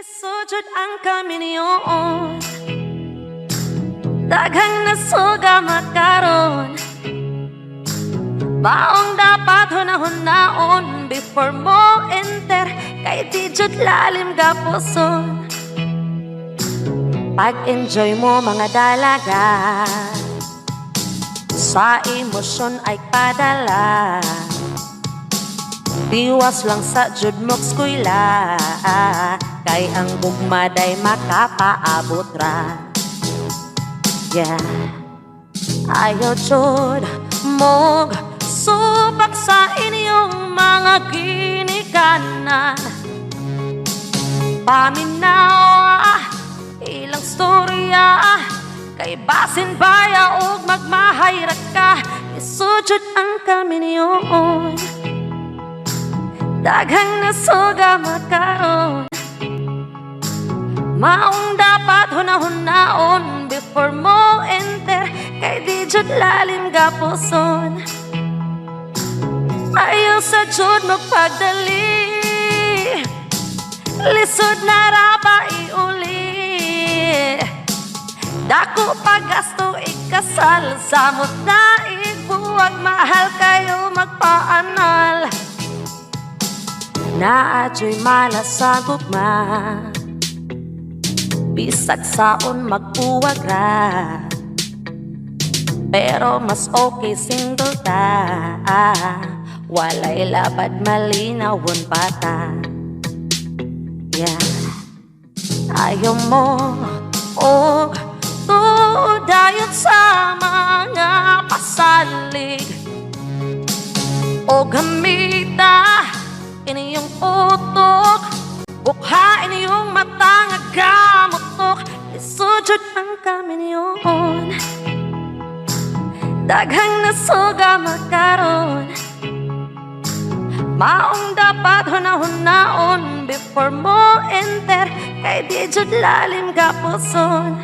Lisod ang kami niyoon, daghang nasuga makaron. Baong dapat hunahon-naon before mo enter, kay di jud lalim ga puson. Pag-enjoy mo mga dalaga, sa emosyon ay padala. Diwas lang sa jud mo'k skwela, kay ang bugmaday makapaabot ra. Yeah, ayaw jud mo'k subak sa inyong mga ginikanan. Paminaw ilang storya, kay basin baya og magmahayrak ka. Isujud ang kami niyoon, daghang nasuga makaron. Maong dapat hunahon-naon before mo enter, kay di jud lalim ga puson. Ayaw sa jud magpagdali, lisod na ra ba iuli. Dako paggasto ikasal, samot na igbuwag, mahal kayo magpaanal. Naadyo'y malasagot ma, bisag saon magbuwag ra. Pero mas okay single ta, walay labad malinawon pata. Yeah, ayaw mo og tudayon sa mga pasalig, o gamita iniyong utok, bukhain iyong mata nga gamutok. Isujud ang kami niyoon, daghang nasuga makaron. Maong dapat hunahon-naon before mo enter, kay di jud lalim ga puson.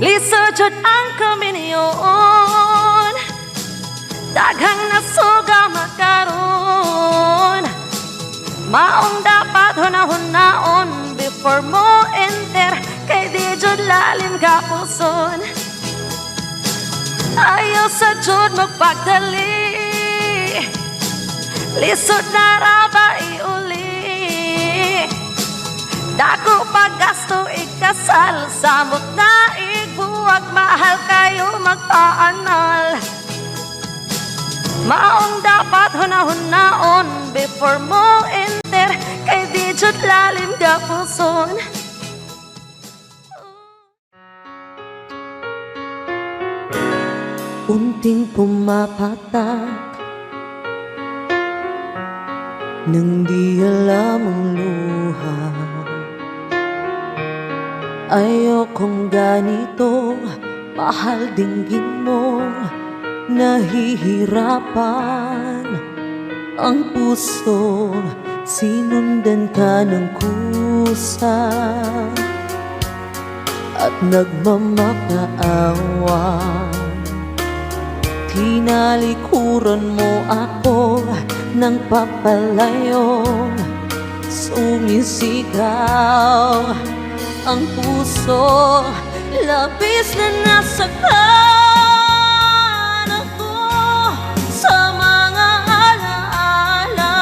Lisod jud ang kami niyoon, daghang nasuga makaron. Maong dapat hunahon-naon before mo enter, kay di jud lalim ga puson. Ayaw sa jud magpagdali, lisod na ra ba iuli. Dako paggasto ikasal, samot na igbuwag, mahal kayo magpaanal. Maong dapat hunahon-naon before mo enter, kay di jud lalim ga puson. Unting pumapatak nang di alam ang luha. Ayokong ganito, mahal dinggin mo, nahihirapan ang puso, sinundan ka ng kusa at nagmamakaawa. Tinalikuran mo ako nang papalayo, sumisigaw ang puso, labis na nasaktan ako sa mga alaala.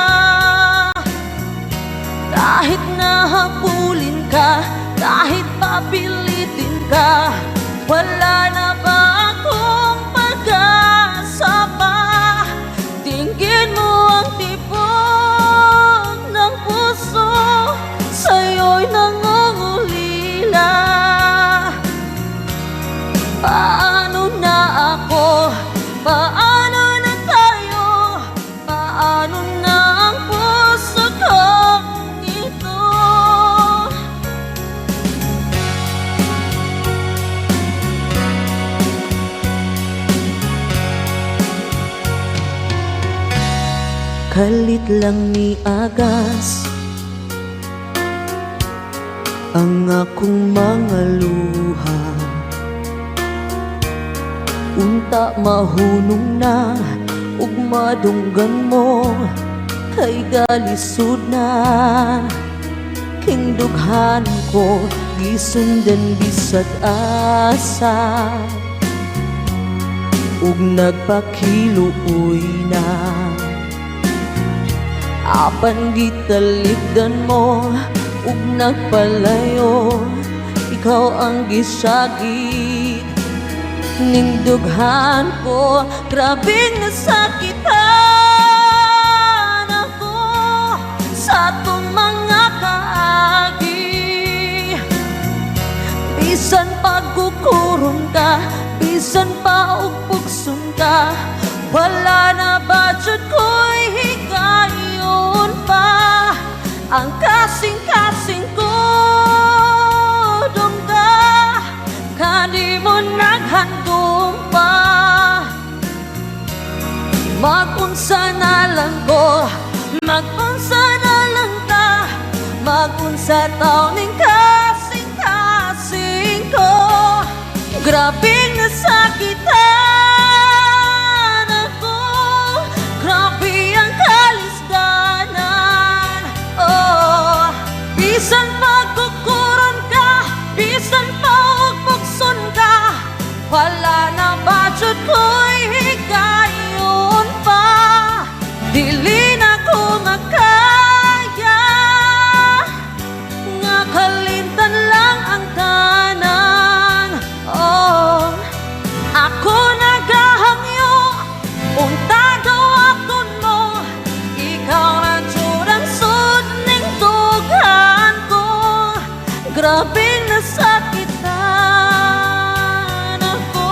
Kahit nahabulin ka, kahit papilitin ka, wala na ba akong pag-asa pa? Dinggin mo ang tibok ng puso, sa'yo'y nangungulila. Paano na ako? Paano na tayo? Paano na ang puso kong ito? Kalit lang ni agas ang akong mga luha. Unta mahunong na ug madunggan mo, kay galisod na Kindughan ko, gisundan bisag asa, ug nagpakiluoy na. Apan gitalikdan mo, ug nagpalayo, ikaw ang gisagit. Ning dughan ko, grabing nasakitan ako sa atong mga kaagi. Bisan pagkukuron ka, bisan pa og pugson ka, wala na ba jud ko'y higayon pa. Ang kasing-kasing ko dongga, kani mo naghandom pa. Magunsa na lang ko, magunsa na lang ta, magunsa tawning kasing-kasing ko. Grabing nasakitan ako, grabe ang kalisdanan. Oh, bisan pagkukuron ka, bisan pa og bukson ka, wala na ba jud ko'y higayon pa. Dili na ko makaya, nga kalimtan lang ang tanan. Oh, ako nagahangyo, unta daw akon mo, ikaw na jud ang sud ning dughan ko. Grabing nasakitan ako.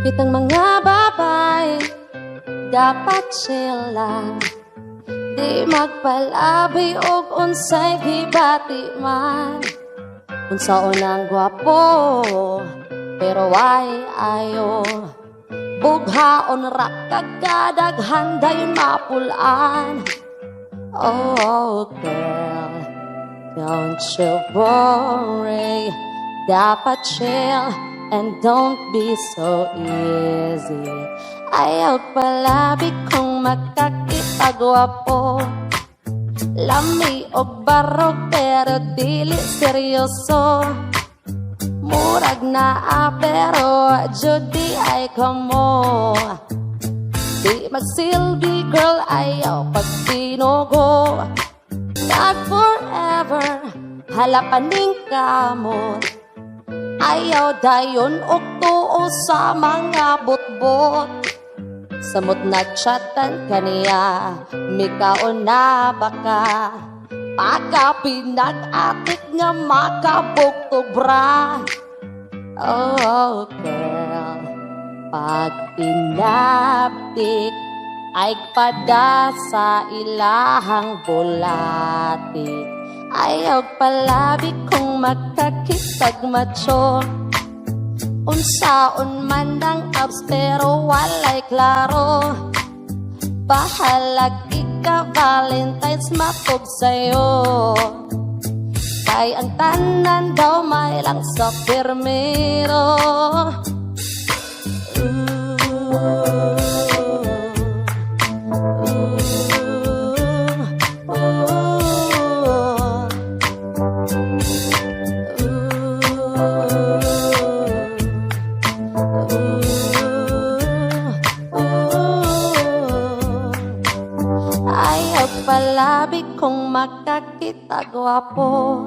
Kitang mga babae, dapat sila di magpalabi og unsay gibati man. Unsaon ang gwapo, pero why ayo, bughaon ra kagkadaghan dayon mapulaan. Oh girl, don't you worry, dapat chill and don't be so easy. Ayaw palabi kung makakitagwapo, lami og barog pero dili seryoso. Murag na pero judi ay kamo, di magsilbi girl, ayaw pagtinugo. Not forever, halapaning kamot, ayaw dayon og tuo sa mga butbot. Samot na chatan kaniya, mikaon na baka, pagka pinag-atik nga makabuktog bra. Oh girl, pag pinabtik ay pada sa ilahang bulati. Ayaw palabi kung magkakitag macho, unsaon man ang abs pero walay klaro. Bahalag ika Valentine's matog sa'yo, kay ang tanan daw may lang sa pirmero. Palabi kung makakita gwapo,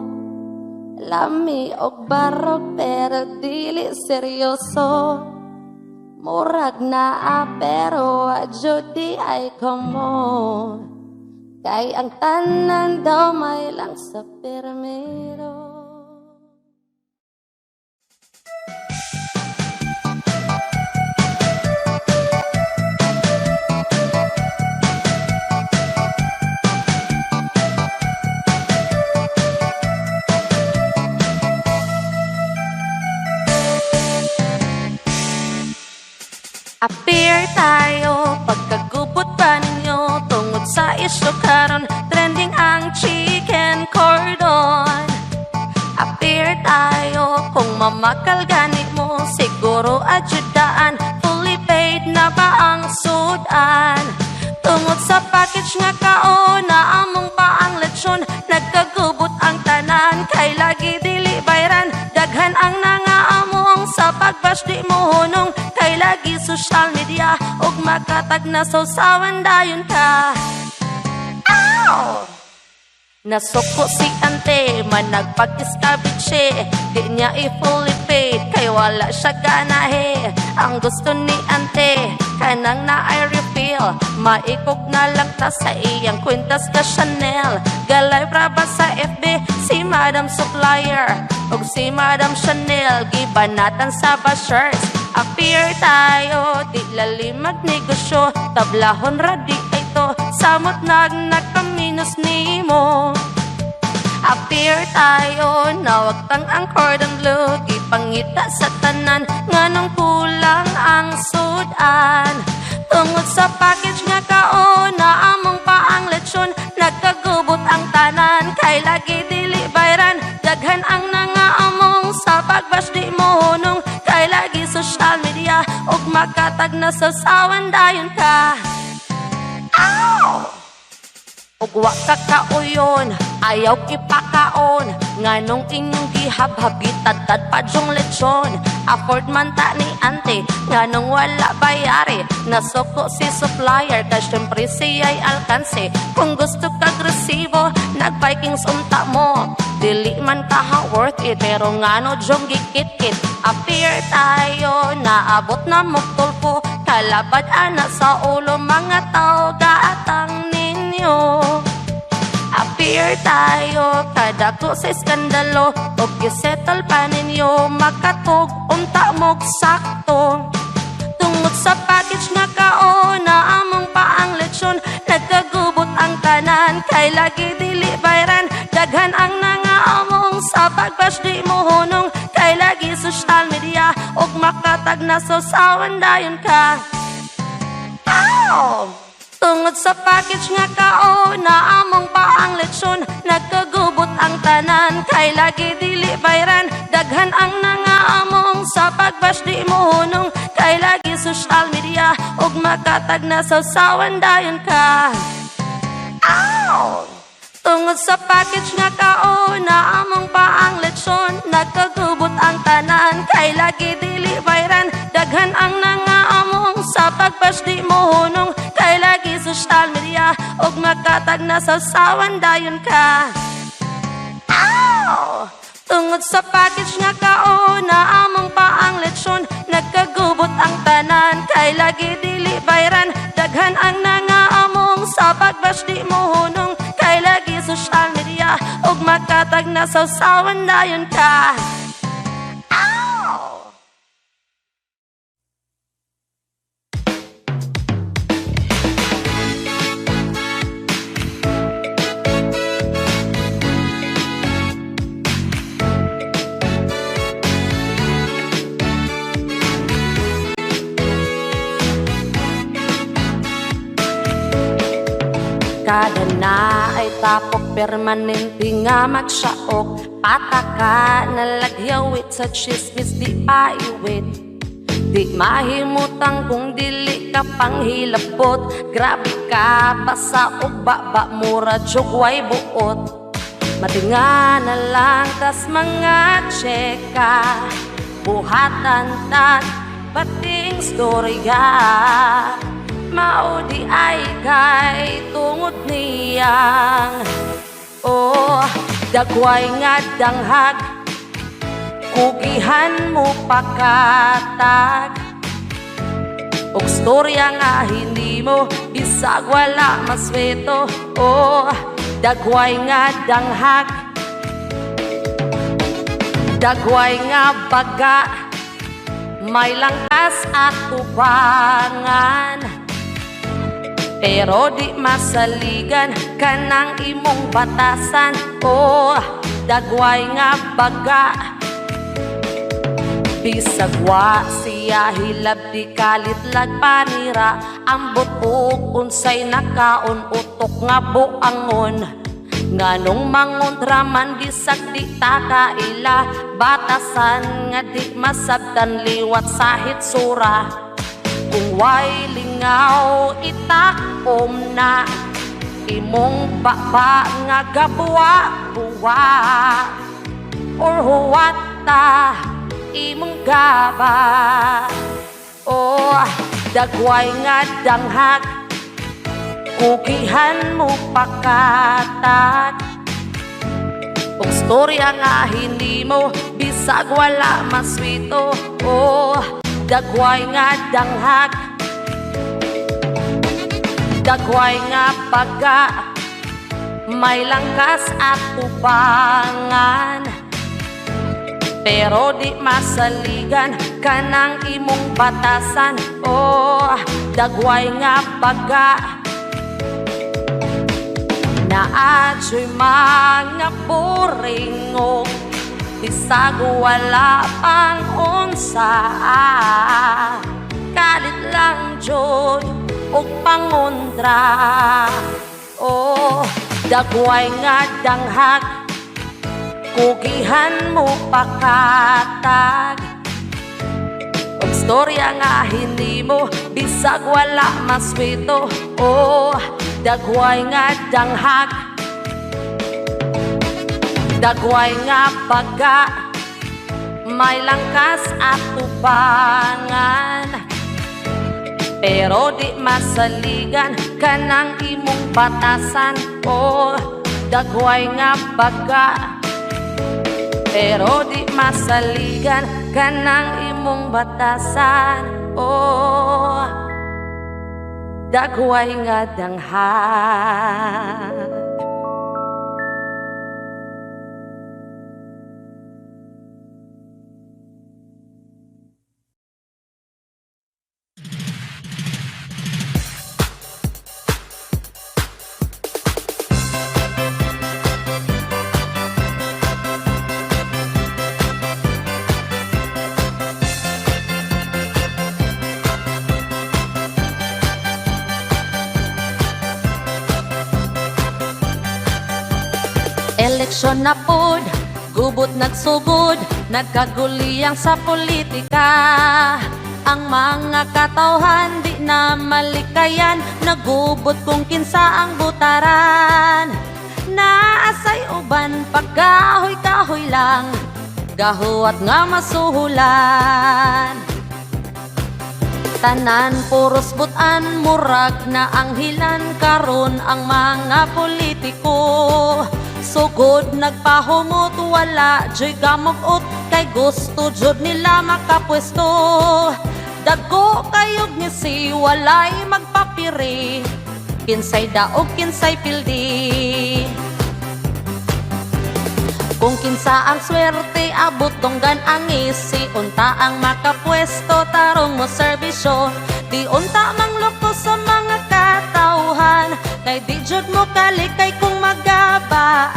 lami og barog pero dili seryoso. Murag na pero judi ay kamo, kay ang tanan daw may lang sa pirmero. gusto karon, trending ang chicken cordon. Appear tayo kung mamakal gani mo, siguro adyudaan, fully paid na ba ang sudan? Tungod sa package nga kaona, among pa ang lechon, nagkagubot ang tanan, kay lagi dili bayran, daghan ang nangaamong sa pagbash di mo hunong, kay lagi social media, ug makatag na sausawan dayon ka. Ow! Nasuko si ante, man nagpag-iskabitse, di niya i-fully paid, kay wala siya ganahe. Ang gusto ni ante, kanang na ay refill, maikog na lang ta sa iyang kwintas ka Chanel. Galay braba sa FB, si Madam Supplier, ug si Madam Chanel, gibanatan sa bashers. Appear tayo, di lalim magnegosyo, tablahon radi ay to, samot nagminus ni mo. Appear tayo, nawagtang ang cordon bleu, gipangita sa tanan, nganong kulang ang sudan. Tungod sa package nga kaona, among pa ang lechon, nagkagubot ang tanan, kay lagi dili bayran, daghan ang nangaamong sa pagbash di mo hunong, kay lagi social media, ug makatag na sausawan dayon ka. Ow! Ug wa ka kauyon, ayaw ipakaon, nganong inyong gihabhabitad-tad pa dyong lechon. Afford man ta ni ante, nganong wala bayari, nasuko si supplier, kay syempre siya'y alkanse. Kung gusto kag resibo, nag-Vikings unta mo, dili man ka worth it, pero ngano dyong gikit-kit. Appear tayo, naabot na muktulpo, kalabad ana sa ulo, mga tao gaatang ninyo. Appear tayo, kadako sa iskandalo, og gisettle pa ninyo, makatog unta mog sakto. Tungod sa package nga kaona, among pa ang lechon, nagkagubot ang tanan, kay lagi dili bayran, daghan ang nangaamong sa pagbash di mo hunong, kay lagi social media, ug makatag na sausawan dayon ka. Ow! Tungod sa package nga kaona, among pa ang lechon, nagkagubot ang tanan, kay lagi dili bayran, daghan ang nangaamong sa pagbash di mo hunong, kay lagi social media, ug makatag na sausawan dayon ka. Ow! Tungod sa package nga kaona, among pa ang lechon, nagkagubot ang tanan, kay lagi dili bayran, daghan ang nangaamong sa pagbash di mo hunong, kay lagi social media, ug makatag na sausawan dayon ka. Ow! Tungod sa package nga kaona, among pa ang lechon, nagkagubot ang tanan, kay lagi dili bayran, daghan ang nangaamong sa pagbash di mo hunong, kay lagi social media, ug makatag na sausawan dayon ka. Ow! Kada na ay tapok, permanente nga magsyaok, pataka nalagyawit sa chismis di paiwit. Di mahimutang kung dili ka panghilabot, grabe ka basa o baba mura jugway buot. Matinga na lang tas mga tseka, buhatan tan bating storya, maudi ay kay tungod niyang oh, dagway nga danghag, kugihan mo pakatag, og storya nga hindi mo bisag wala masweto. Oh, dagway nga danghag, dagway nga baga, may langkas at tubangan, pero di masaligan kanang imong batasan. Oh, dagway nga baga, Bisag wa siya hilab di kalit lag panira, ambot og unsay nakaon utok nga buangon. Nganong mangundraman bisag di takaila, batasan nga di masabtan liwat sa hitsura. Kung way lingaw itakom na, imong baba nga gabuwa-buwa, or huwata imong gaba. Oh, dagway nga danghag, kugihan mo pakatat. Kung storya nga hindi mo, bisag wala maswito. Oh, dagway nga danghag, dagway nga paga, may langkas at tubangan. Pero di masaligan kanang imong batasan. Oh, dagway nga paga, naadyo'y mga buringog, bisag wala pang unsa, kalit lang jud og pangundra. Oh, dagway nga danghag, kugihan mo pakatag. Og storya nga hindi mo, bisag wala maswito. Oh, dagway nga danghag, dagway nga paga, may langkas at tubangan. Pero di masaligan kanang imong batasan. Oh, dagway nga paga, pero di masaligan kanang imong batasan. Oh, dagway nga danghag. Eleksyon na pod, gubot nagsugod, nagkaguliyang sa politika. Ang mga katawhan di na malikayan, nagubot kung kinsa ang butaran. Naasay uban pagkahoy-kahoy lang, gahuat nga masuhulan. Tanan puros butan, murag na ang hilan karon ang mga politiko. Sugod nagpahumot, wala joy gamugot, kay gusto jud nila makapwesto. Dagko kayog ni si walay magpapiri, kinsay daog kinsay pildi. Kung kinsa ang swerte, abot donggan ang isi, unta ang makapwesto, tarong mo serbisyo. Di unta mangloko sa mga katauhan, kay di jud mo kalikay kung magabaan.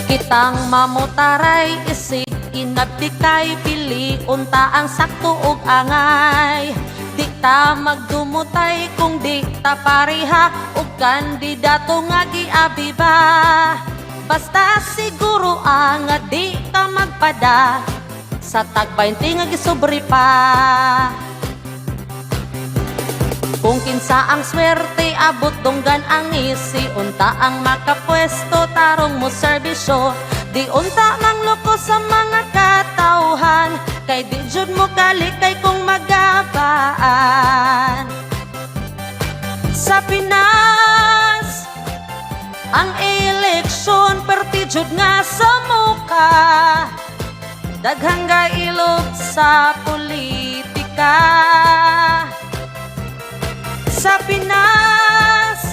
Kitang mamutaray isig, inabdi kay pili, unta ang sakto ug angay. Di ta magdumutay kung di ta pareha ug kandidato nga giabiba. Basta siguro nga di ka magpada, sa tag-20 nga gisobre pa. Kung kinsa ang swerte, abot donggan ang isi, unta ang makapwesto, tarong mo serbisyo. Di unta mangloko sa mga katauhan, kay di jud mo kalikay kung magabaan. Sa Pinas, ang eleksyon perti jud nga sa muka, daghang gailog sa politika. Sa Pinas,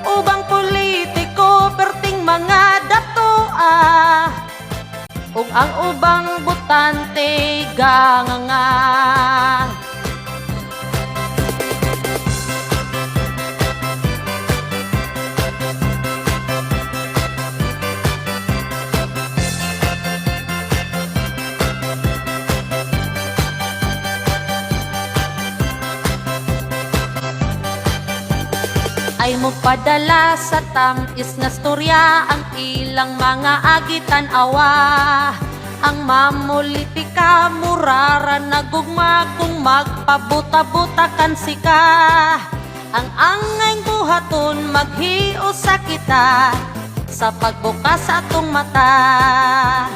ubang politiko perting mga datua, ug ang ubang butante ganganga. ay mupadala sa tamis nga storya ang ilang mga agitan awa. Ang mamulitika murara nagugma kung magpabuta-buta kan sika. Ang angay buhaton maghios sa kita sa pagbukas sa atong mata.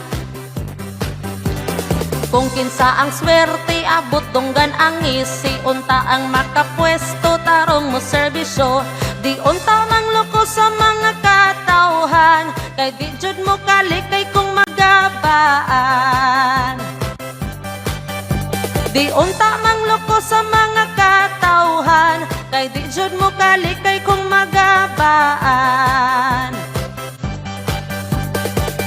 Kung kinsa ang swerte abot dunggan ang isi, unta ang makapwesto tarong mo serbisyo. Di unta mang loko sa mga katauhan, kay di jud mo kalikay kung magabaan. Di unta mang loko sa mga katauhan, kay di jud mo kalikay kung magabaan.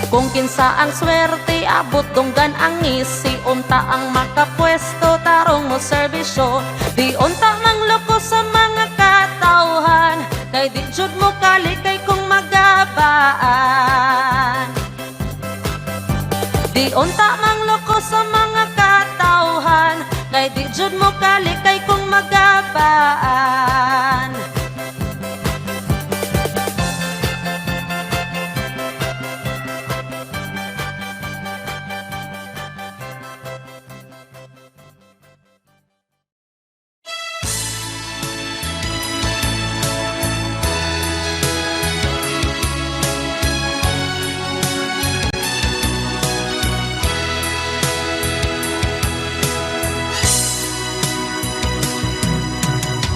Kung kinsa ang swerte abot dunggan ang isi, unta ang makapwesto tarong mo serbisyo. Di unta mang loko sa mga katauhan, kay di jud mo kalikay kung magabaan. Di unta mang loko sa mga katauhan, kay di jud mo kalikay kung magabaan.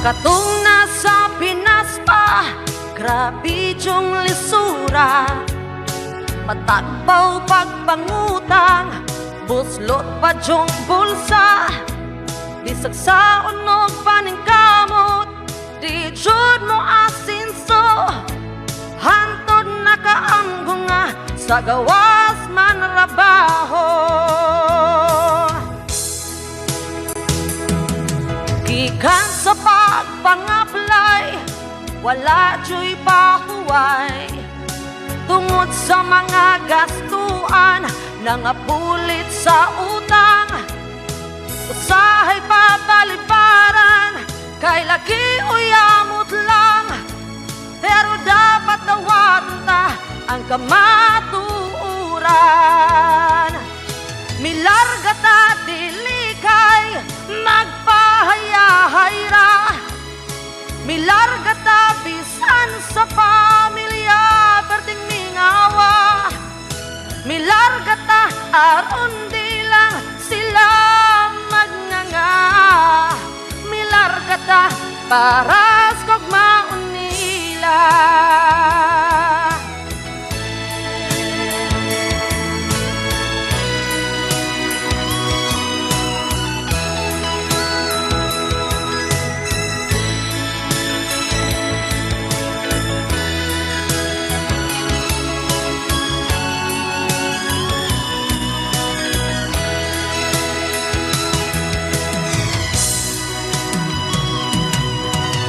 Katong nasa Pinas pa, grabe yung lisura. Matagbaw pagpangutang, buslot pa yung bulsa. Bisag sa unog paningkamot, di jud mo asinso. Hantod nakaanggo nga, sa gawas man rabaho. Gikan sa pagpang-apply, wala joy pahuway. Tungod sa mga gastuan, nangapulit sa utang. Usahay papaliparan, kay lagi uyamot lang. Pero dapat tawatan ta ang kamatuuran. Milarga ta dili kay magpahayahayra. Milarga ta bisan sa pamilya perting mingawa. Milarga ta aron di lang sila magnganga. Milarga ta para sa kagmaon nila.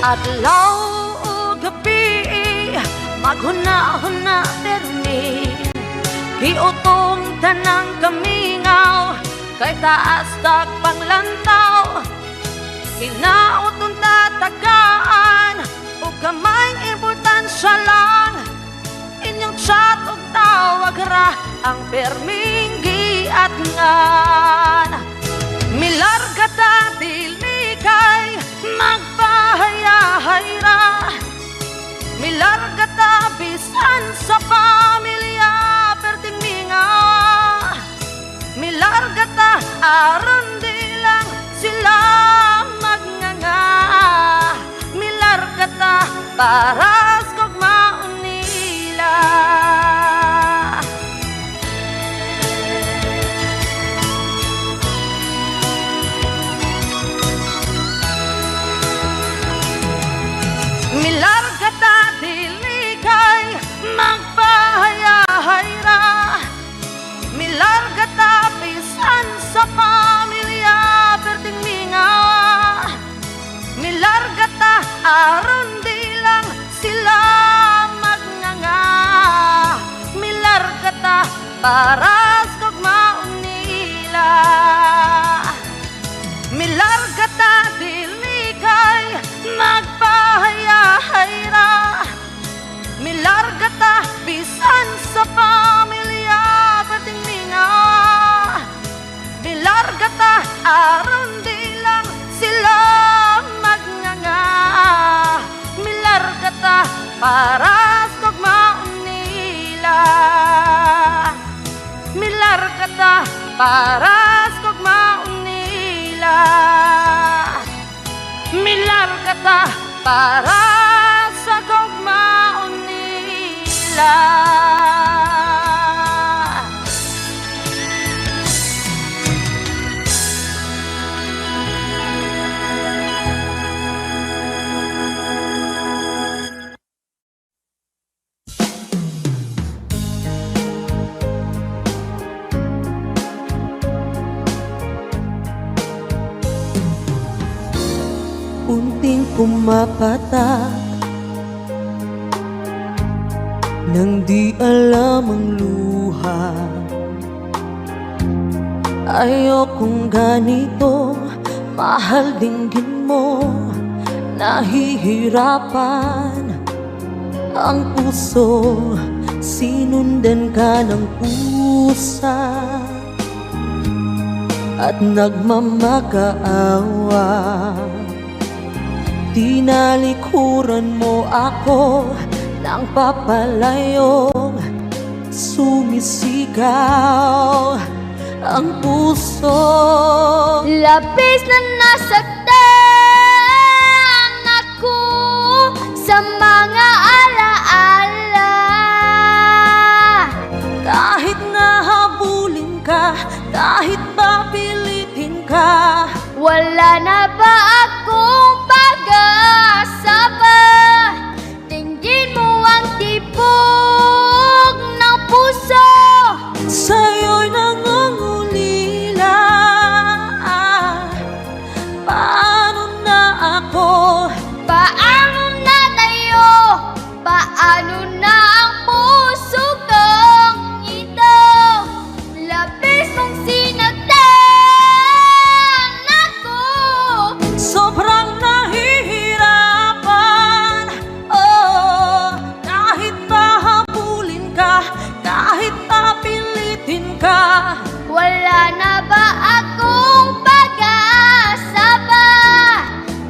Adlaw o gabi, maghuna-huna permi. Giutong tanang kamingaw, kay taas tag panglantaw. Hinautong tatagaan, o kamayng importansya lang. Inyong chat o tawag ra, ang perming giatngan. Milarga ta dili kay magpahayahayra. Milarga ta bisan sa pamilya perting mingaw. Milarga ta aron di lang sila magnganga. Milarga ta para sa kagmaon nila. Milarga ta dili kay magpahayahayra. Milarga ta bisan sa pamilya perting mingaw. Milarga ta aron di lang sila magnganga. Milarga ta para sa kagmaon nila. Milarga ta dili kay magpahayahayra. kata para sa maunila. Milar kata para sa maunila. Milar kata para sa maunila. Unting pumapatak nang di alam ang luha. Ayokong ganito, mahal dinggin mo. Nahihirapan ang puso, sinundan ka ng pusa at nagmamakaawa. Tinalikuran mo ako nang papalayong sumisigaw ang puso. Labis na nasaktan ako sa mga alaala. Kahit nahabulin ka, kahit papilitin ka, Wala na ba akong pag-asa pa? Tingin mo ang tibok ng puso. sa'yo'y nangungulila. Paano na ako? Paano na tayo? Paano na ang puso kong ito? Labis mong sinagtan ako. Sobrang nahihirapan, oh, kahit pahabulin ka, kahit papilitin ka. Wala na ba akong pag-asa pa?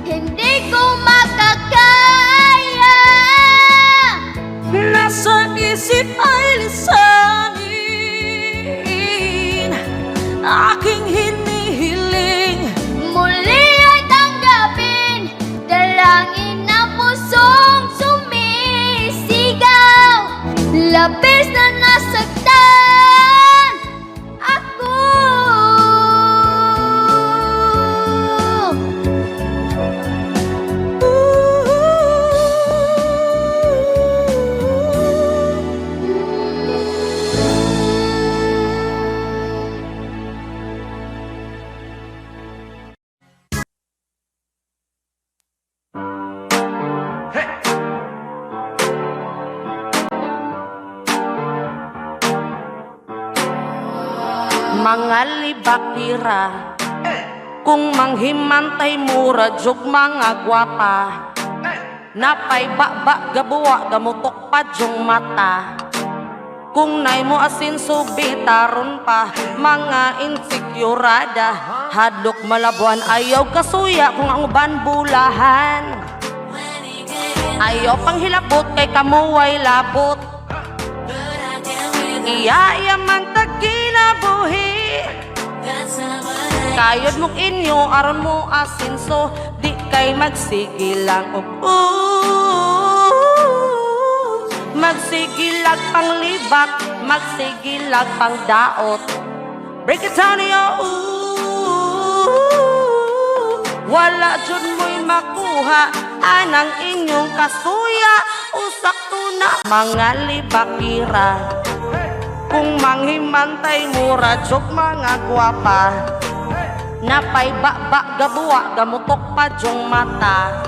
Hindi ko makakaya. Nasa isip ay lisanin aking hinihiling. Muli ay tanggapin dalangin ng pusong sumisigaw. Labis na nasaktan ako. Mga libakira, kung manghimantay mura jug mga gwapa, napay baba gabuwa gamutok pa jung mata. Kung nay mo asin subitaron pa, mga insekurada, hadlok malabuan ayaw kasuya kung ang uban bulahan. Ayaw pang hilabot kay kamuway labot, iya man tagkinabuhi. Kayod mong inyo aron mo asinso, di kay magsigilang magsigilag pang libak, magsigilag pang daot. Break it down yo, wala jud mo'y makuha anang inyong kasuya. Usak tuna mga libakira, kung manghimantay mura jug mga gwapa, napay baba gabuwa gamutok pa jung mata.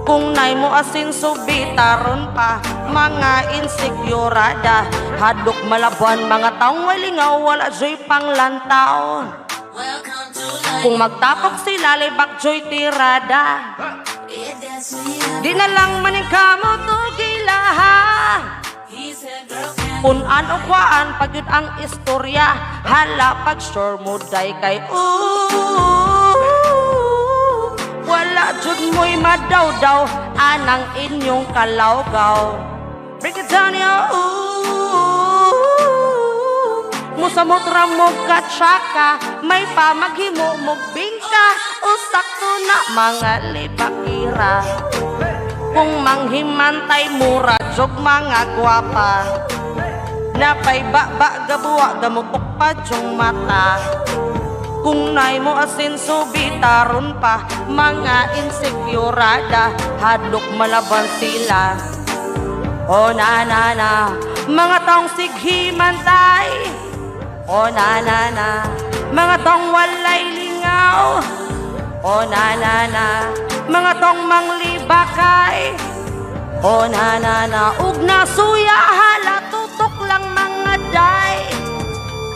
Kung nay mo asin subitaron pa, mga insekurada, hadlok malabuan mga taong walingaw, wala joy panglantaw. Kung magtapok sila libak joy tirada, di na lang maning kamo tugilaha. Punan o kwaan pag yun ang istorya, hala pag sure mo day kay wala wala jud mo'y madawdaw anang inyong kalawgaw. Break it down, yo. Musamot ramog katsaka, may pa maghimo mo bingka, o sakto na mga lipakira. Kung manghimantay mura, jog mga gwapa, napay ba gabuwa gamupok pa jong mata. Kung nay mo asin subitaron pa, mga insekurada, hadlok malaban sila. O na mga taong sighimantay. O na mga taong walay lingaw. O na mga taong manglibakay. O na ug nasuya hala tutok lang mga day.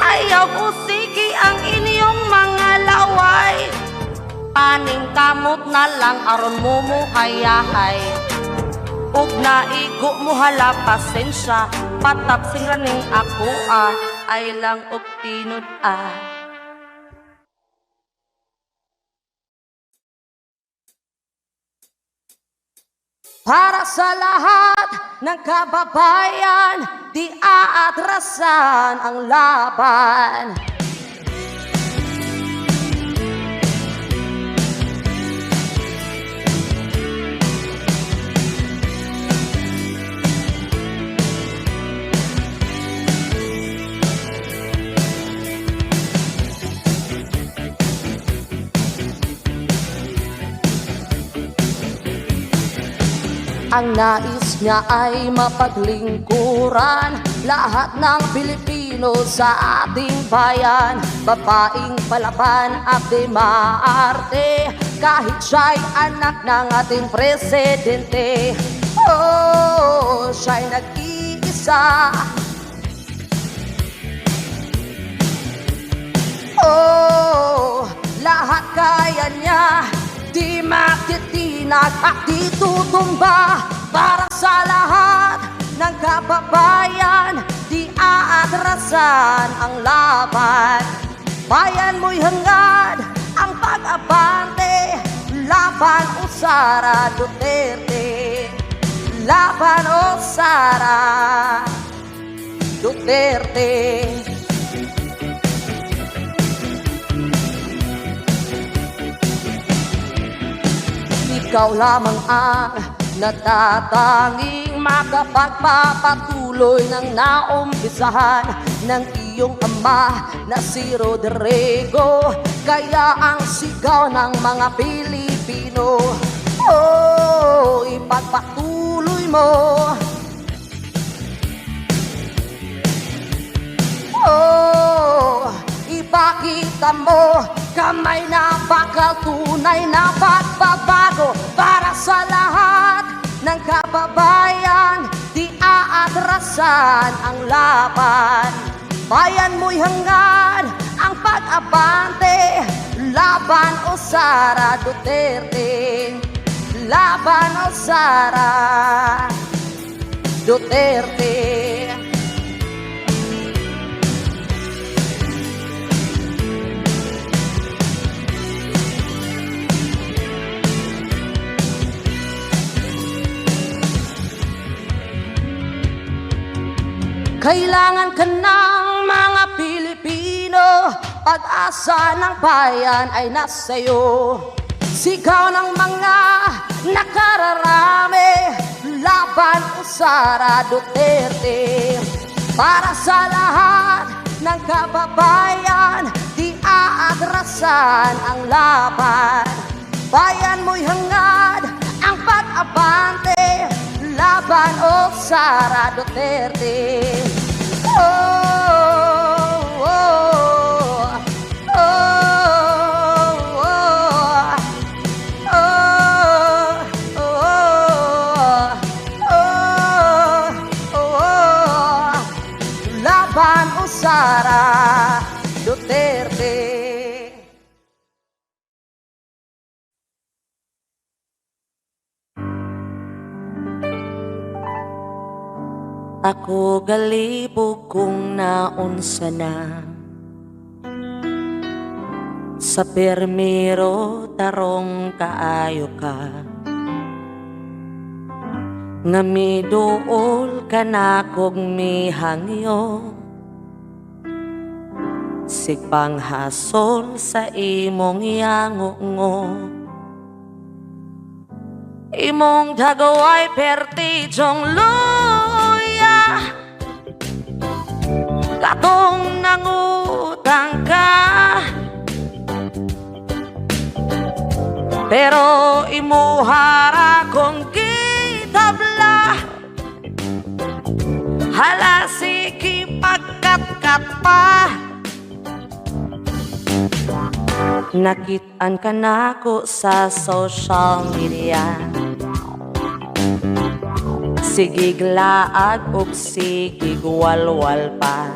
Ayaw ko sige ang inyong mga laway. Paning kamot na lang aron mo muhayahay. Ug naigo mo hala pasensya, patap sing raning ako ay lang og tinud Para sa lahat ng kababayan, di aatrasan ang laban. Ang nais niya ay mapaglingkuran lahat ng Pilipino sa ating bayan. Babaeng palaban at di maarte, kahit siya'y anak ng ating presidente. Oh, siya'y nag-iisa. Oh, lahat kaya niya, di matitinag at di tutumba. Para sa lahat ng kababayan, di aatrasan ang laban. Bayan mo'y hangad ang pag-abante, laban o Sara Duterte. Laban o Sara Duterte. Ikaw lamang ang natatanging makapagpapatuloy ng naumpisahan ng iyong ama na si Rodrigo. Kaya ang sigaw ng mga Pilipino, oh, ipagpatuloy mo. Oh, ipakita mo kamay na bakal tunay na pagbabago. Para sa lahat ng kababayan, di aatrasan ang laban. Bayan mo'y hangad ang pag-abante, laban o Sara Duterte. Laban o Sara Duterte. Kailangan ka ng mga Pilipino, pag-asa ng bayan ay nasa'yo. Sigaw ng mga nakararami, laban o Sara Duterte. Para sa lahat ng kababayan, di aatrasan ang laban. Bayan mo'y hangad ang pag-abante, laban o Sara Duterte. Oh, oh, oh, oh, oh, oh, oh, laban o Sara Duterte. Ako galibog kung naunsa na Sa permiro tarong kaayo ka, nga miduol ka na kog mihangyo. Sigpanghasol sa imong yango, imong dagaway pertijong luya. Katong nangutang ka, pero imuhara kong gitabla. Hala sige pagkat-kat pa, nakitaan ka nako sa social media. Sigig laag ug sigig walwal pa.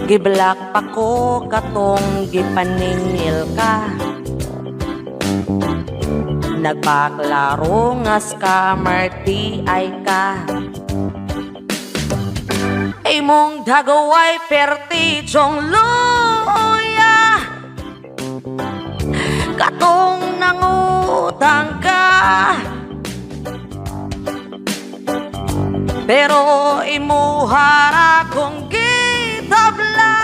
Giblak pa ko katong gipaningil ka. Nagpaklaro nga scammer di ay ka. Imong dagaway pertijong luya. Katong nangutang ka, pero imuhara kong gitabla.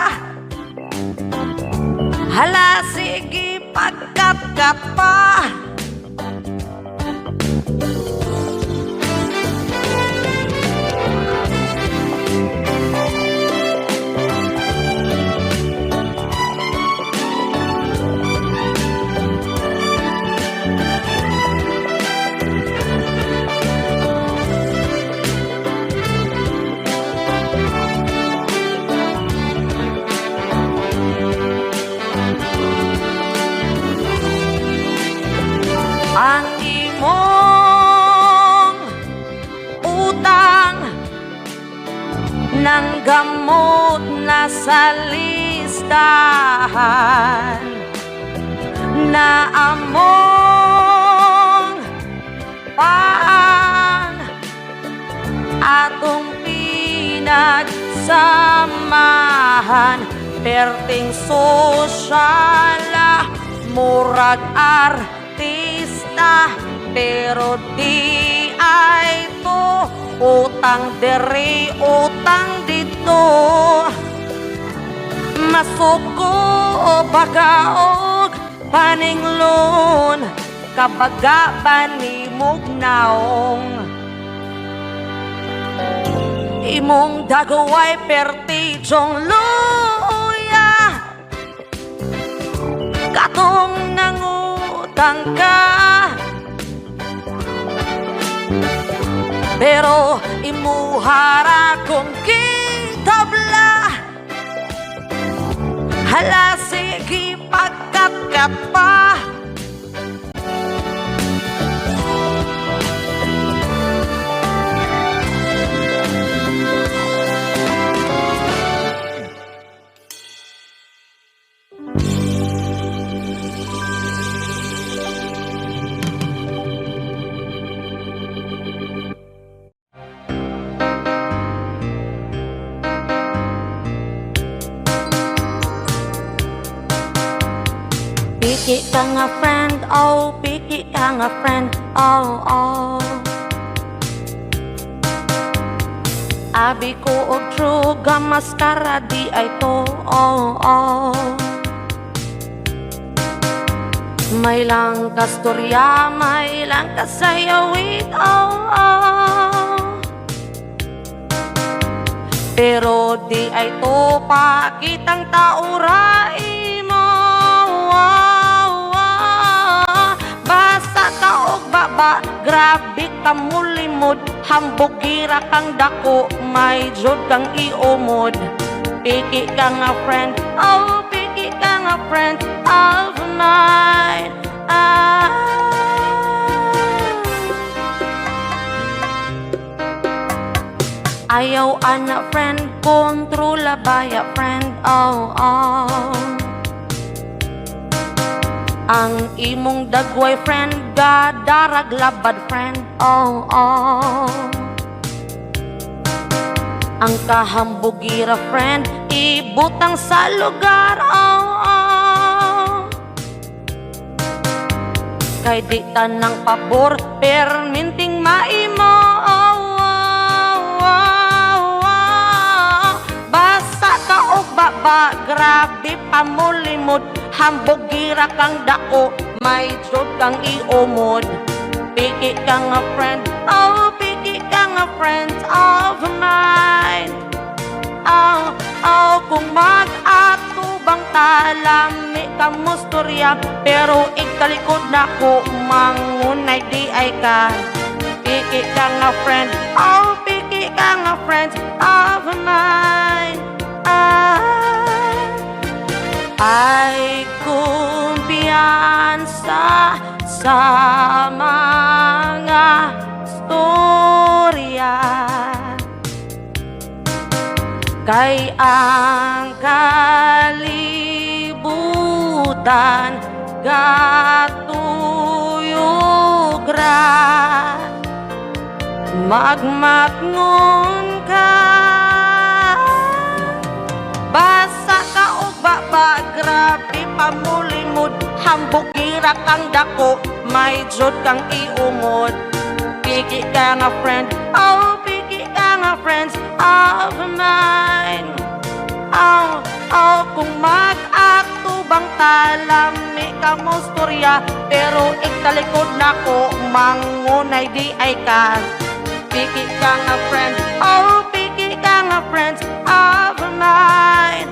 Hala sige pagkat-kat pa, ang imong utang ng gamot na sa listahan na among paan atong pinagsamahan. Perting sosyala murag artista, pero di ay to utang diri utang dito. Masuko o bagaog paninglon, kabaga ba ni mugnaong. Imong dagaway pertijong luya. Katong nangutang ka, pero imuhara kong gitabla. Hala sige pagkat-kat pa, piki ka nga friend, oh, piki ka nga friend, oh, oh. Abi ko og true, gamaskara di ay to, oh, oh. May lang kastorya, may lang kasayawit, oh, oh. Pero di ay to pakitang taura imo, oh. Basta ka og baba, grabe ka mulimod. Hambugira kang dako, may jud kang iumod. Piki ka nga friend, oh, piki ka nga friend of mine. Ayaw anak friend, kontrola baya friend, oh, oh. Ang imong dagway friend, gadarag labad friend, oh, oh. Ang kahambugira friend, ibutang sa lugar, oh, kay di tanang pabor perminting maimo. Basa ka og baba, grabe pamulimod, hambog gira kang dako, may jud kang iumod. Piki ka nga friend, oh piki ka nga friend of mine. Kung mag-atubang talami ka musturya, pero igtalikod na ko mangunay di ay ka. Piki ka nga friend, oh piki ka nga friend of mine. Ay kumpiyansa sa mga storya, kay ang kalibutan gatuyog ra, magmatngon ka. Basa ka og baba, grabe pamulimod, hambog gira kang dako, may jud kang iumod. Piki ka nga friend, oh piki ka nga friends of mine. Kung mag-atubang talami ka musturya, pero igtalikod na ko mangunay di ay ka. Piki ka nga friend, oh piki ka nga friends of mine.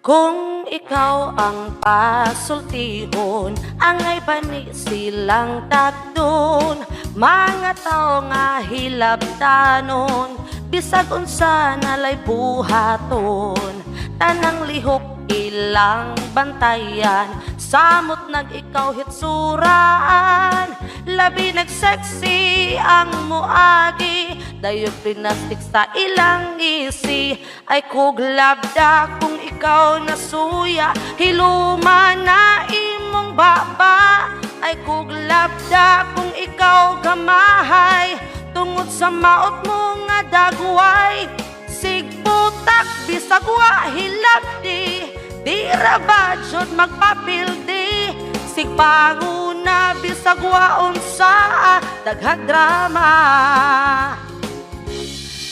Kung ikaw ang pasultihon, angay ba ni silang tagdon? Mga tao nga hilabtanon, bisag unsa nalay buhaton. Tanang lihok ilang bantayan, samot nag ikaw hitsuran. Labi nag-sexy ang muagi, dayon pinastik sa ilang isi. Ay kuglabda kung ikaw nasuya, hiluma na imong baba. Ay kuglabda kung ikaw gamahay, tungod sa maot mo nga dagway. Sigputak bisag wa hilabdi, di ra ba jud magpapildi. Sigpanguna bisag wa unsa daghag drama.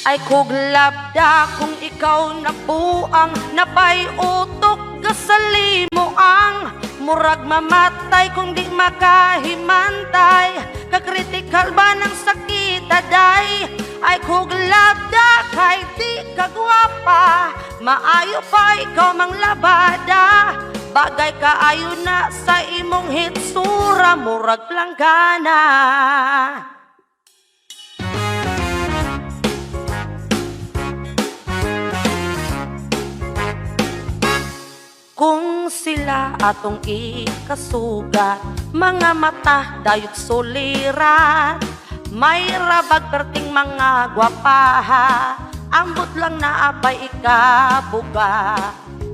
Ay kuglabda kung ikaw nabuang, napay utok gasalimo ang murag mamatay kung di makahimantay. Kakritikal ba ng sakit aday? Ay kuglabda kay di kagwapa, maayo pa ikaw mang labada. Bagay kaayo na sa imong hitsura, murag planggana. Kung sila atong ikasugat, mga mata dayot sulirat, may rabag perting mga gwapaha, ambot lang na apay ikabuga.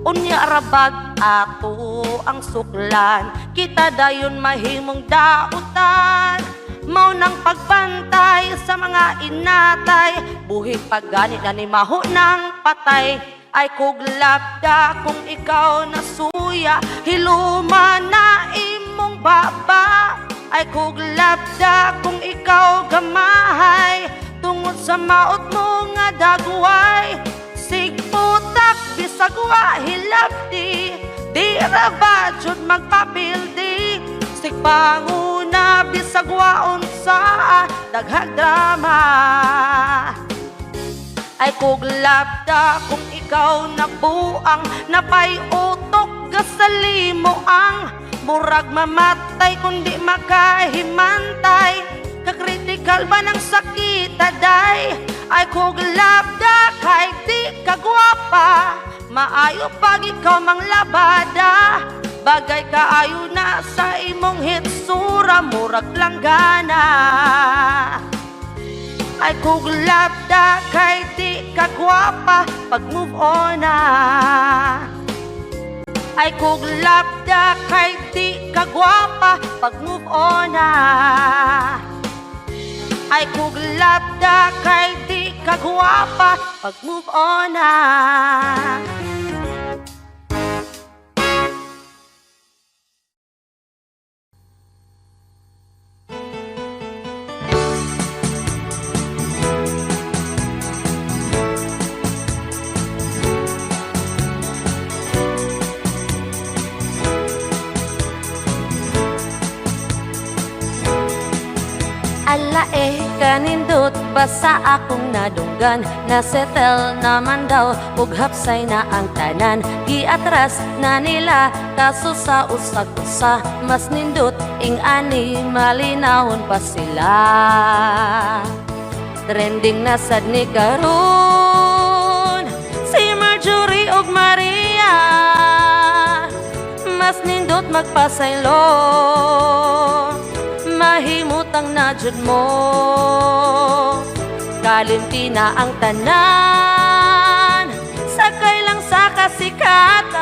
Unya rabag ato ang suklan, kita dayon mahimong dautan. Mao nang pagbantay sa mga inatay, buhi pagganit na ni maho ng patay. Ay kuglabda kung ikaw nasuya, hiluma na imong baba. Ay kuglabda kung ikaw gamahay, tungod sa maot mo nga dagway. Sigputak bisag wa hilabdi, di ra ba jud magpapildi. Sigpanguna bisag wa unsa daghag drama. Ay kuglabda kung ikaw nabuang, napay utok gasalimo ang murag mamatay kung di makahimantay. Kakritikal ba ng sakit aday? Ay kuglabda kay di kagwapa, maayo pag ikaw mang labada. Bagay kaayo na sa imong hitsura, murag langgana. Ay kuglabda kay di ka gwapa pag move on na. Ay kuglabda kay di ka gwapa pag move on na. Ay kuglabda kay di ka gwapa pag move on na. Ala kanindot ba sa akong nadunggan? Nasettle naman daw ug hapsay na ang tanan. Giatras na nila kaso sa usag-usa, mas nindot ing ani malinawon pa sila. Trending na sad ni karon si Marjorie ug Maria, mas nindot magpasaylo. Mahimutang na jud mo, kalimti na ang tanan, sakay lang sa kasikatan.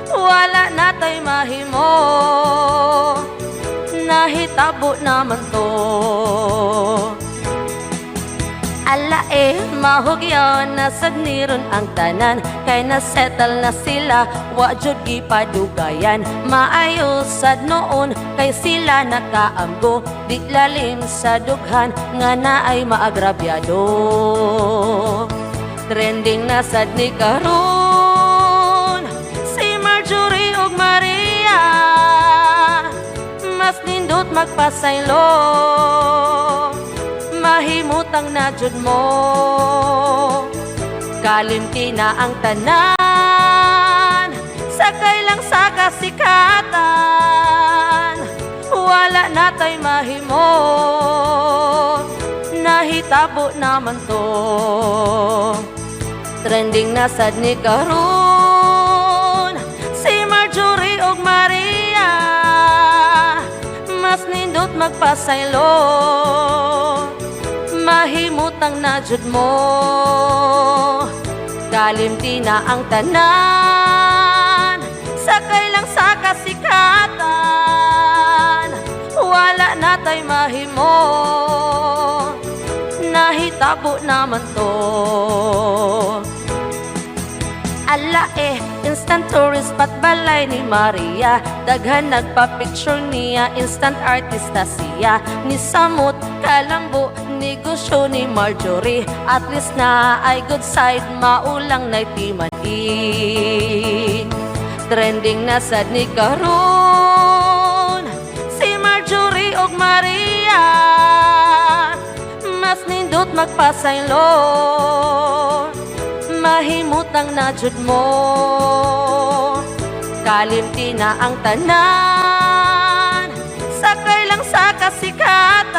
Wala na tay mahimo, nahitabo naman to. Ala mahugyaw na sagniron ang tanan, kay nasettle na sila, wa jud gipadugayan. Maayo sad noon kay sila nakaamgo, di lalim sa dughan nga naay maagrabyado. Trending na sad ni karon si Marjorie ug Maria, mas nindot magpasaylo. Mahimutang na jud mo, kalimti na ang tanan, sakay lang sa kasikatan. Wala na tay mahimo, nahitabo naman to. Trending na sad ni karon si Marjorie ug Maria, mas nindot magpasaylo. Mahimutang na jud mo, kalimti na ang tanan, sakay lang sa kasikatan. Wala na tay mahimo, nahitabo naman to. Ala instant tourist pat balay ni Maria, daghan nagpa-picture niya, instant artista siya. Ni samot kalambo negosyo ni Marjorie, at least na ay good side, maulang na timanin. Trending na sad ni karon si Marjorie ug Maria, mas nindot magpasaylo. Mahimutang na jud mo, kalimti na ang tanan, sakay lang sa kasikatan.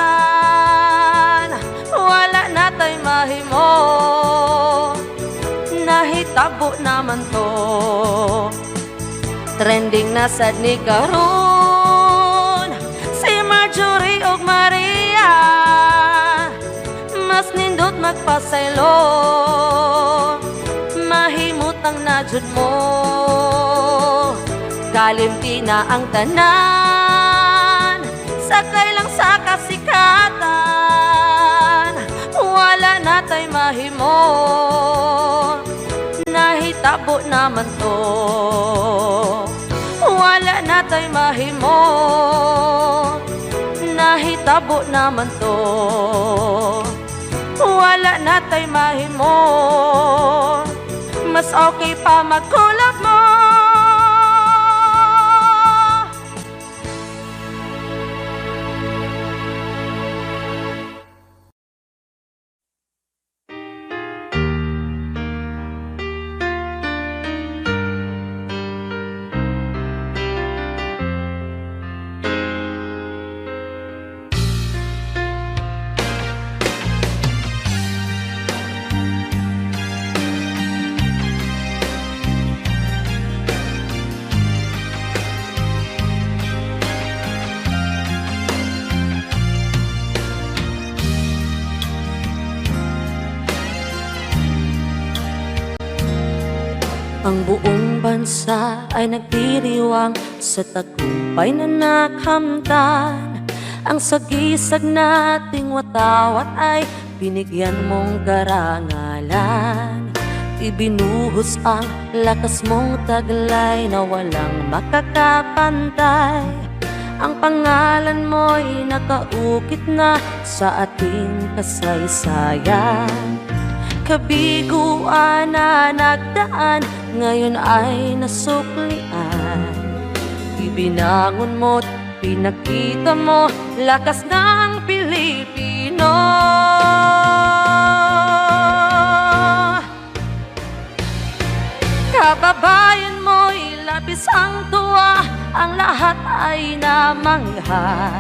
Wala na tay mahimo, nahitabo naman to. Trending na sad ni karon si Marjorie ug Maria, mas nindot magpasaylo. Mahimutang na jud mo, kalimti na ang tanan, sakay lang sa kasikatan. Wala na tay mahimo, nahitabo naman to. Wala na tay mahimo, nahitabo naman to. Wala na tay mahimo, mas okay pa mag-collab mo. Ang buong bansa ay nagdiriwang sa tagumpay na nakamtan. Ang sagisag nating watawat ay binigyan mong karangalan. Ibinuhos ang lakas mong taglay na walang makakapantay. Ang pangalan mo'y nakaukit na sa ating kasaysayan. Kabiguan na nagdaan, ngayon ay nasuklian. Ibinangon mo't pinakita mo lakas ng Pilipino. Kababayan mo'y labis ang tuwa, ang lahat ay namangha.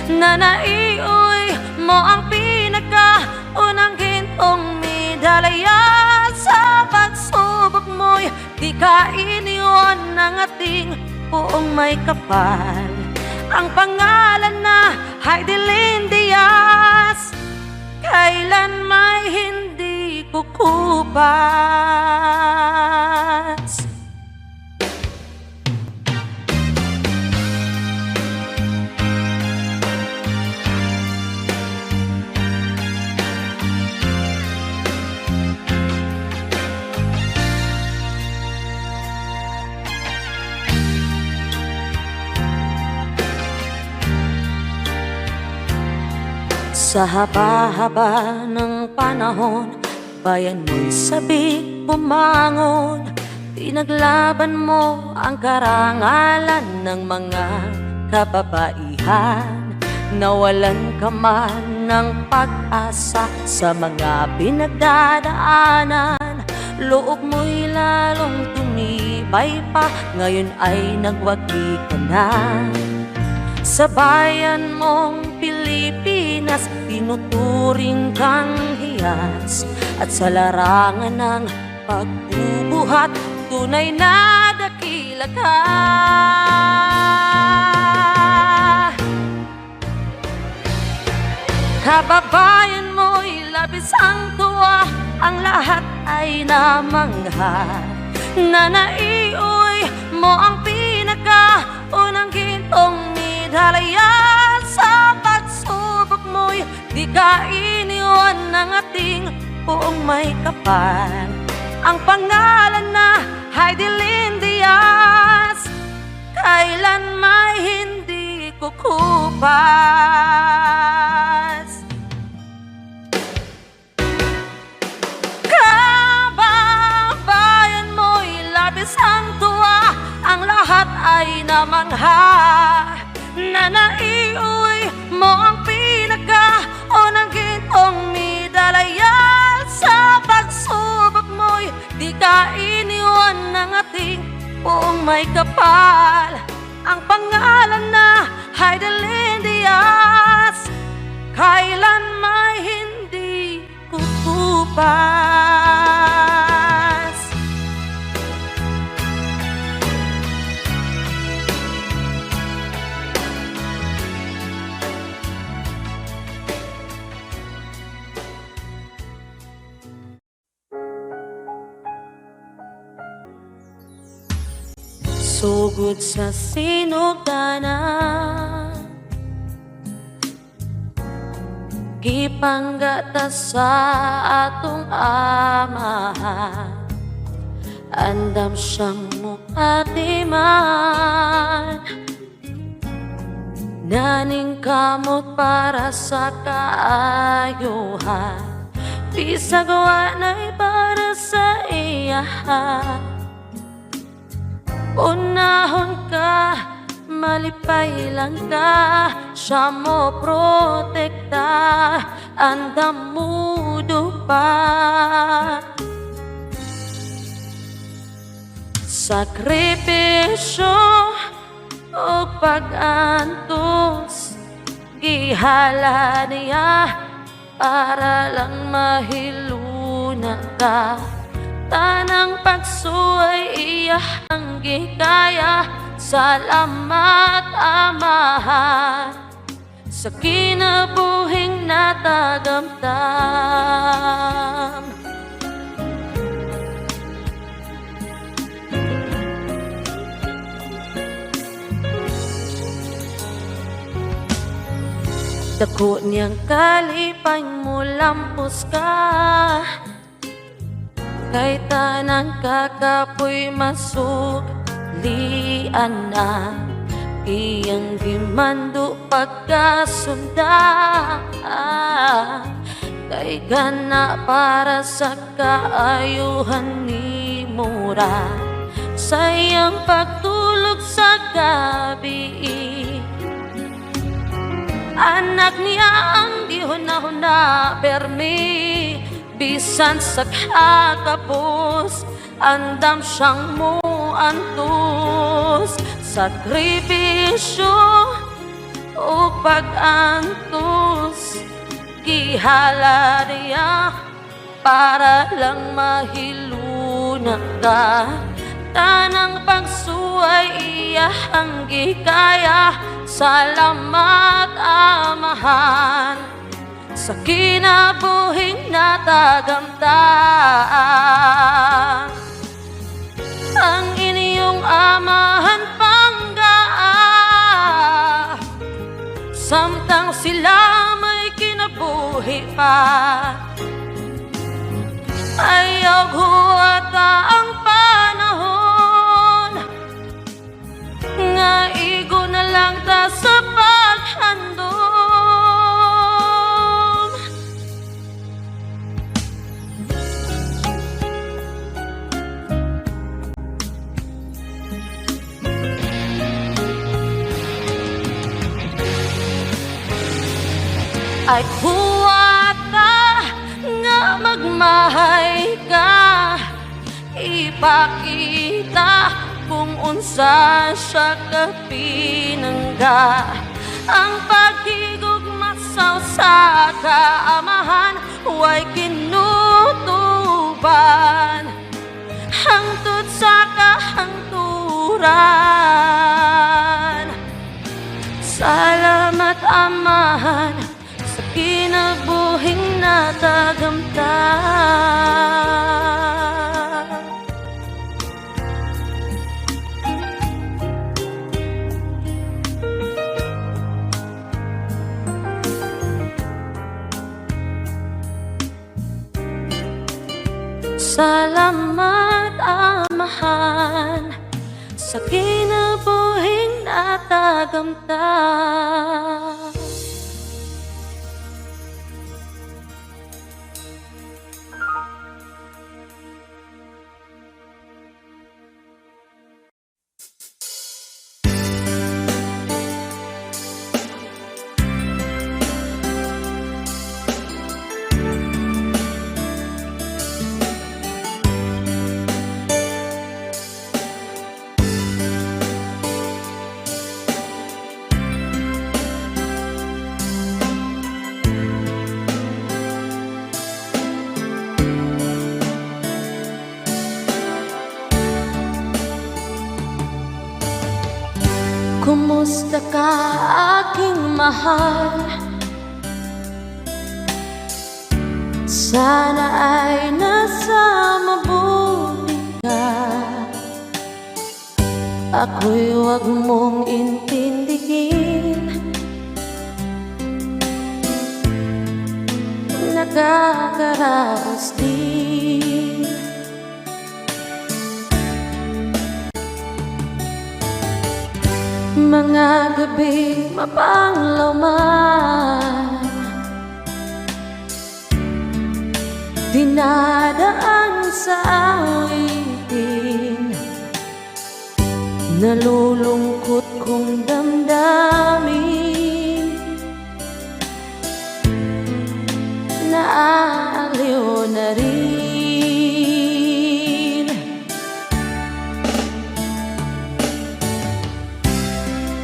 Nanaiuy mo ang pinakaunang gintong medalya. Sa pagsubok mo'y di ka iniwan ng ating buong may kapal. Ang pangalan na Heidelin Diaz, kailan may hindi kukupas. Sa haba-haba ng panahon, bayan mo'y sabik bumangon. Pinaglaban mo ang karangalan ng mga kababaihan. Nawalan ka man ng pag-asa sa mga pinagdadaanan. Loob mo'y lalong tumibay pa, ngayon ay nagwagi ka na. Sa bayan mong Pilipinas, tinuturing kang hiyas. At sa larangan ng pagbubuhat, tunay na dakila ka. Kababayan mo'y labis ang tuwa, ang lahat ay namangha. Nanaiuy mo ang pinakaunang gintong medalya. Sa pagsubok mo'y di ka iniwan ng ating buong may kapal. Ang pangalan na Heidelin Diaz, kailan may hindi kukupas. Kababayan mo'y labis ang tuwa, ang lahat ay namangha. Nanaiuy mo ang pinakaunang gintong medalya. Sa pagsubok mo'y di ka iniwan ng ating buong may kapal. Ang pangalan na Heidelin Diaz, kailan may hindi kukupas. Sugod sa sinugdanan, gipanggata sa atong amahan. Andam siyang mukatiman, naning kamot para sa kaayuhan. Bisag wanay para sa iyahan. Unahon ka, malipay lang ka, siya mo protekta, andam mudo pa. Sakripisyo o pag-antos, gihala niya para lang mahiluna ka. Tanang pagsuway iyahang gikaya, salamat amahan sa kinabuhing natagamtam. Dako niyang kalipay mo lampos ka, kay tanan kakapoy masuklian na. Iyang gimando pagkasunda, kay gana para sa kaayuhan ni Mura. Sayang pagtulog sa gabi, anak niya ang di huna-huna permi. Bisan sa kakapos, andam siyang mo antos. Sakripisyo o pag-antos, gihala niya para lang mahiluna ka. Tanang pagsuway iya ang gikaya. Salamat amahan sa kinabuhing natagamtan. Ang inyong amahan panggaa, samtang sila may kinabuhi pa. Ayaw huwata ang panahon, nga igo na lang ta sa paghandom. Ay huwata nga magmahay ka, ipakita kung unsa siya kapinangga. Ang paghigugmasaw sa kaamahan, huwag kinutuban hangtod sa kahangturan. Salamat amahan sa kinabuhing natagamtan. Salamat amahan sa kinabuhing natagamtan. Kumusta ka aking mahal? Sana ay nasa mabuti ka. Ako'y huwag mong intindihin, nakakaraos din. Mga gabi mapanglawman, dinadaan sa awitin, nalulungkot kong damdamin, naaaliw na rin.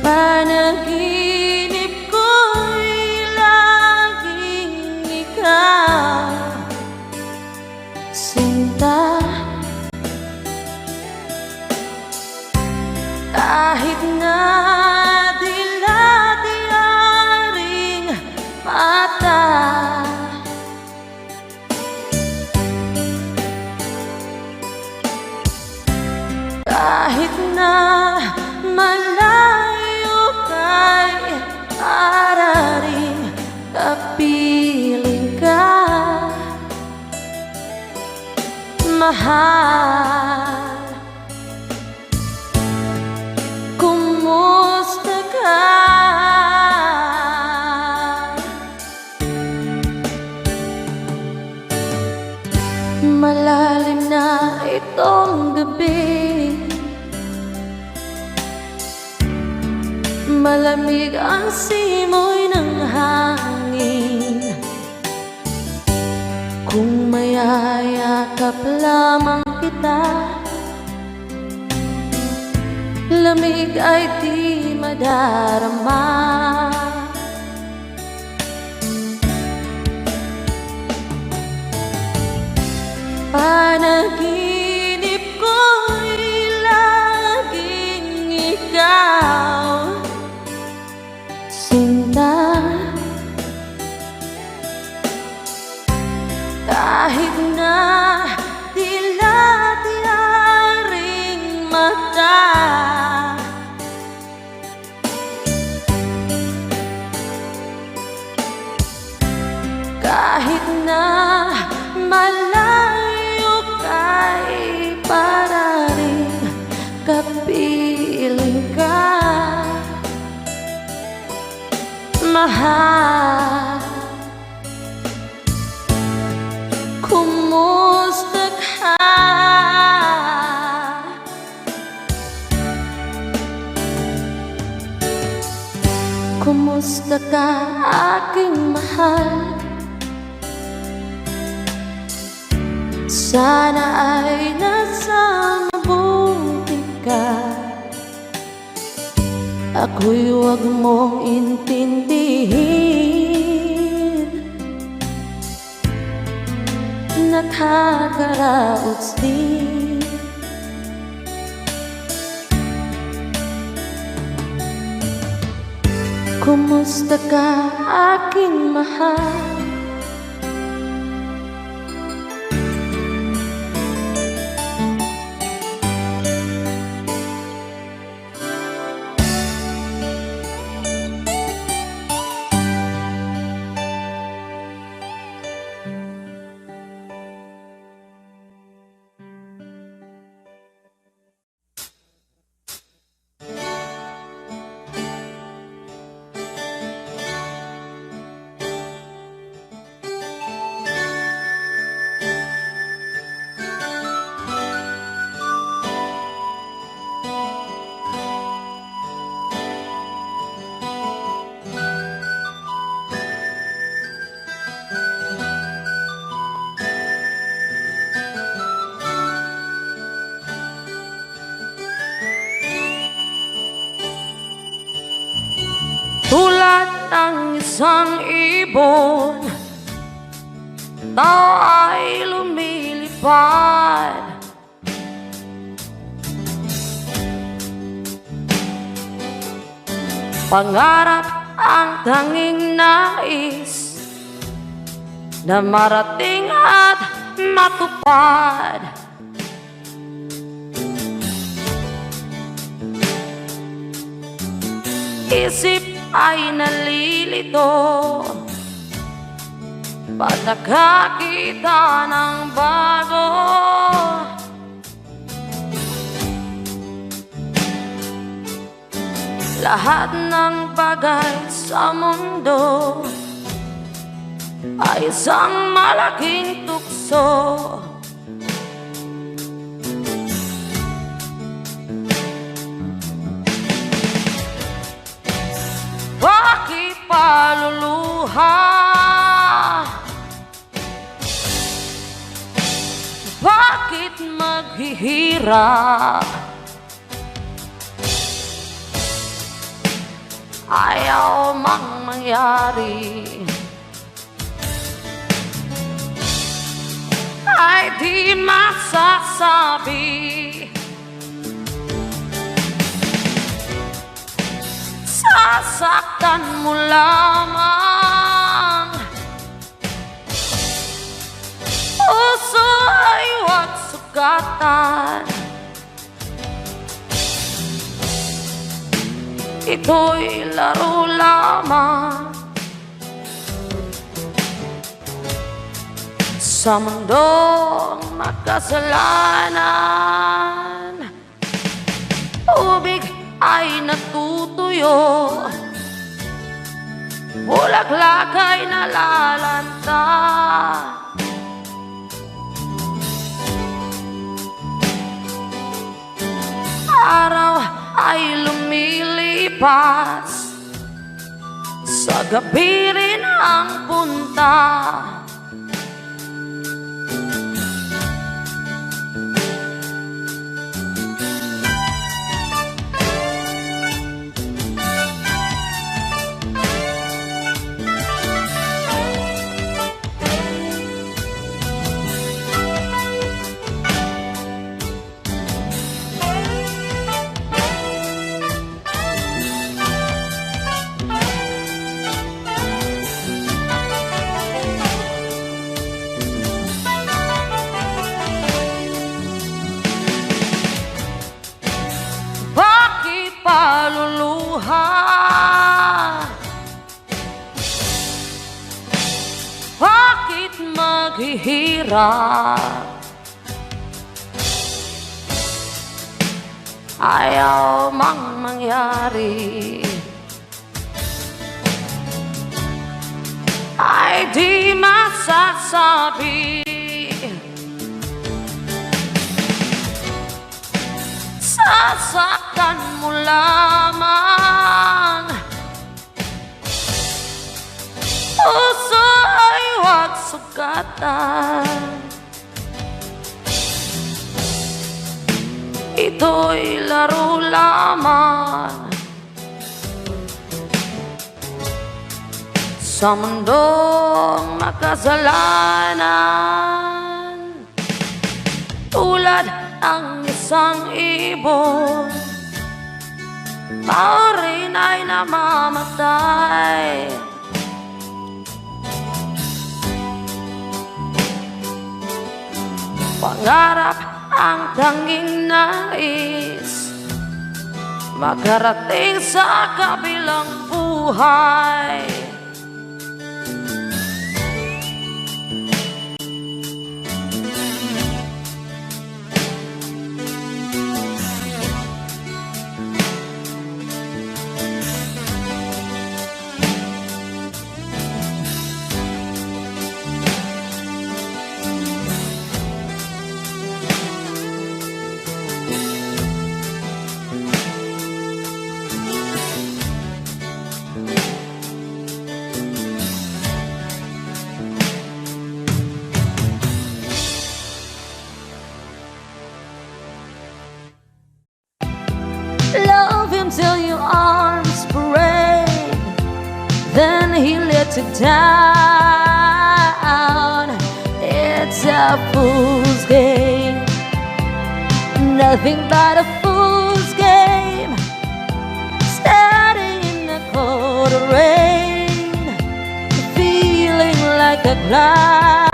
Panaginip ko'y laging ikaw, sinta. Kahit na dila-dilaring mata, Mahal, kumusta ka? Malalim na itong gabi, malamig ang simoy ng hangin. Kung mayayakap lamang kita, lamig ay di madarama. Panaginip ko'y laging ikaw, sinta. Kahit na dilat-yaring mata, kahit na malayo ka'y para rin kapiling ka. Mahal, kumusta ka? Kumusta ka, aking mahal? Sana ay nasa mabuti ka. Ako'y huwag mong intindihin, nakakaraos din. Kumusta ka, aking mahal? Tulad ng isang ibon, tao ay lumilipad. Pangarap ang tanging nais na marating at matupad. Isip ay nalilito pag nakakita ng bago. Lahat ng bagay sa mundo ay isang malaking tukso. Bakit paluluha? Bakit maghihirap? Ayaw mang mangyari, ay di masasabi. Sasaktan mo lamang, puso ay huwag sugatan. Ito'y laro lamang. Sa mundong makasalanan, tubig ay natutuyo, bulaklak ay nalalanta. Araw ay lumilipas, sa gabi rin ang punta. Bakit paluluha? Bakit maghihirap? Ayaw mang mangyari, ay di masasabi. Sasaktan mo lamang, puso ay huwag sugatan. Ito'y laro lamang sa mundong makasalanan. Tulad ang isang ibon, tao rin ay namamatay. Pangarap ang tanging nais, makarating sa kabilang buhay. Love him till your arms break, then he lets it down. It's a fool's game, nothing but a fool's game. Standing in the cold rain, feeling like a cloud.